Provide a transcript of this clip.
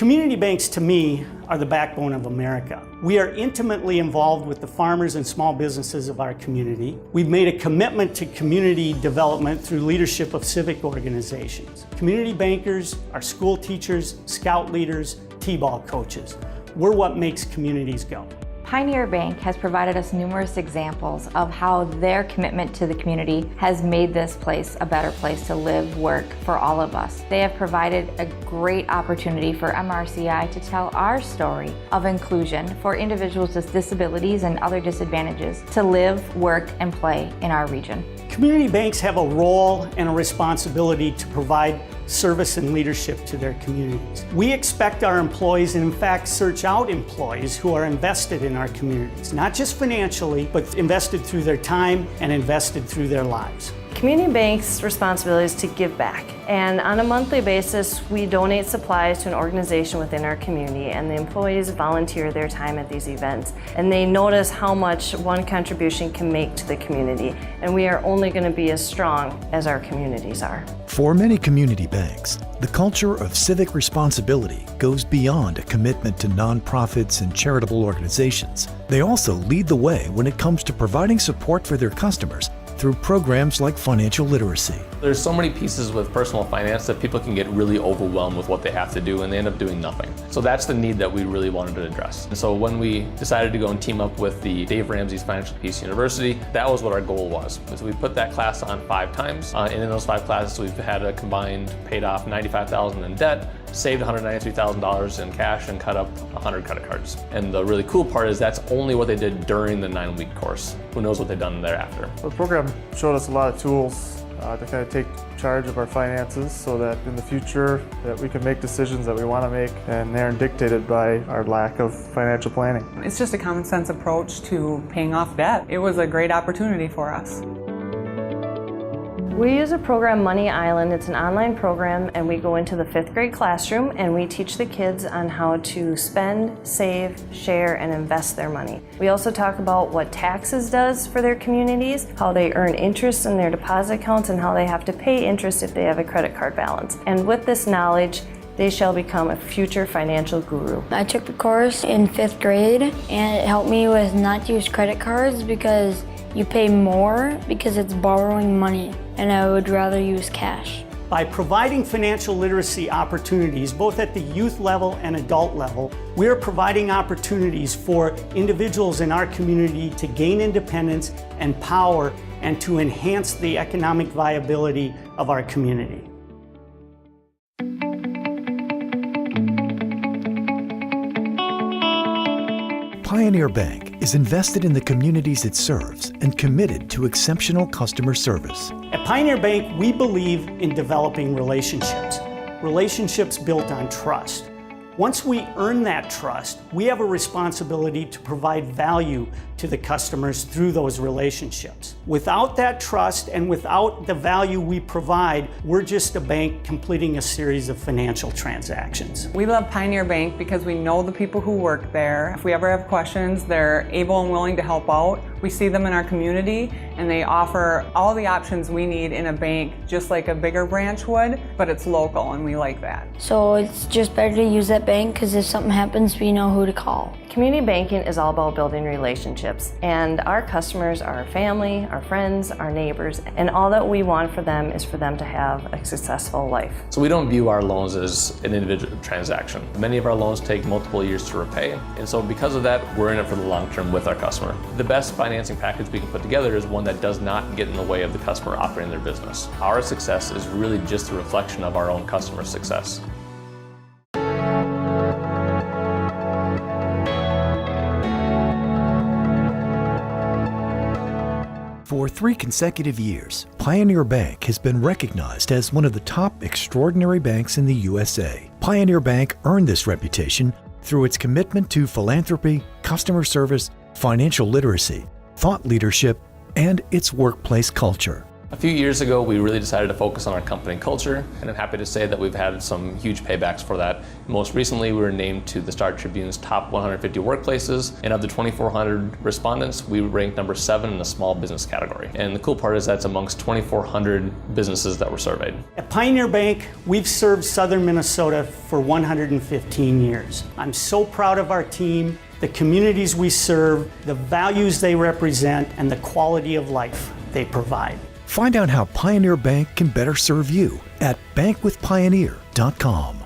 Community banks, to me, are the backbone of America. We are intimately involved with the farmers and small businesses of our community. We've made a commitment to community development through leadership of civic organizations. Community bankers are school teachers, scout leaders, t-ball coaches. We're what makes communities go. Pioneer Bank has provided us numerous examples of how their commitment to the community has made this place a better place to live, work for all of us. They have provided a great opportunity for MRCI to tell our story of inclusion for individuals with disabilities and other disadvantages to live, work, and play in our region. Community banks have a role and a responsibility to provide service and leadership to their communities. We expect our employees, and in fact search out employees who are invested in our communities, not just financially, but invested through their time and invested through their lives. Community Bank's responsibility is to give back, and on a monthly basis we donate supplies to an organization within our community, and the employees volunteer their time at these events, and they notice how much one contribution can make to the community, and we are only going to be as strong as our communities are. For many community banks, the culture of civic responsibility goes beyond a commitment to nonprofits and charitable organizations. They also lead the way when it comes to providing support for their customers through programs like financial literacy. There's so many pieces with personal finance that people can get really overwhelmed with what they have to do, and they end up doing nothing. So that's the need that we really wanted to address. And so when we decided to go and team up with the Dave Ramsey's Financial Peace University, that was what our goal was. So we put that class on 5 times, and in those 5 classes we've had a combined paid off $95,000 in debt, saved $193,000 in cash, and cut up 100 credit cards. And the really cool part is that's only what they did during the 9-week course. Who knows what they've done thereafter. The program showed us a lot of tools to kind of take charge of our finances so that in the future that we can make decisions that we want to make, and they aren't dictated by our lack of financial planning. It's just a common sense approach to paying off debt. It was a great opportunity for us. We use a program, Money Island. It's an online program, and we go into the 5th grade classroom and we teach the kids on how to spend, save, share, and invest their money. We also talk about what taxes does for their communities, how they earn interest in their deposit accounts, and how they have to pay interest if they have a credit card balance. And with this knowledge, they shall become a future financial guru. I took the course in 5th grade, and it helped me with not to use credit cards because you pay more because it's borrowing money, and I would rather use cash. By providing financial literacy opportunities, both at the youth level and adult level, we are providing opportunities for individuals in our community to gain independence and power, and to enhance the economic viability of our community. Pioneer Bank is invested in the communities it serves and committed to exceptional customer service. At Pioneer Bank, we believe in developing relationships built on trust. Once we earn that trust, we have a responsibility to provide value to the customers through those relationships. Without that trust and without the value we provide, we're just a bank completing a series of financial transactions. We love Pioneer Bank because we know the people who work there. If we ever have questions, they're able and willing to help out. We see them in our community, and they offer all the options we need in a bank, just like a bigger branch would, but it's local, and we like that. So it's just better to use that bank because if something happens, we know who to call. Community banking is all about building relationships, and our customers are our family, our friends, our neighbors, and all that we want for them is for them to have a successful life. So we don't view our loans as an individual transaction. Many of our loans take multiple years to repay, and so because of that, we're in it for the long term with our customer. The best financing package we can put together is one that does not get in the way of the customer operating their business. Our success is really just a reflection of our own customer success. For 3 consecutive years, Pioneer Bank has been recognized as one of the top extraordinary banks in the USA. Pioneer Bank earned this reputation through its commitment to philanthropy, customer service, financial literacy, thought leadership, and its workplace culture. A few years ago, we really decided to focus on our company culture, and I'm happy to say that we've had some huge paybacks for that. Most recently, we were named to the Star Tribune's top 150 workplaces, and of the 2,400 respondents, we ranked number 7 in the small business category. And the cool part is that's amongst 2,400 businesses that were surveyed. At Pioneer Bank, we've served Southern Minnesota for 115 years. I'm so proud of our team, the communities we serve, the values they represent, and the quality of life they provide. Find out how Pioneer Bank can better serve you at bankwithpioneer.com.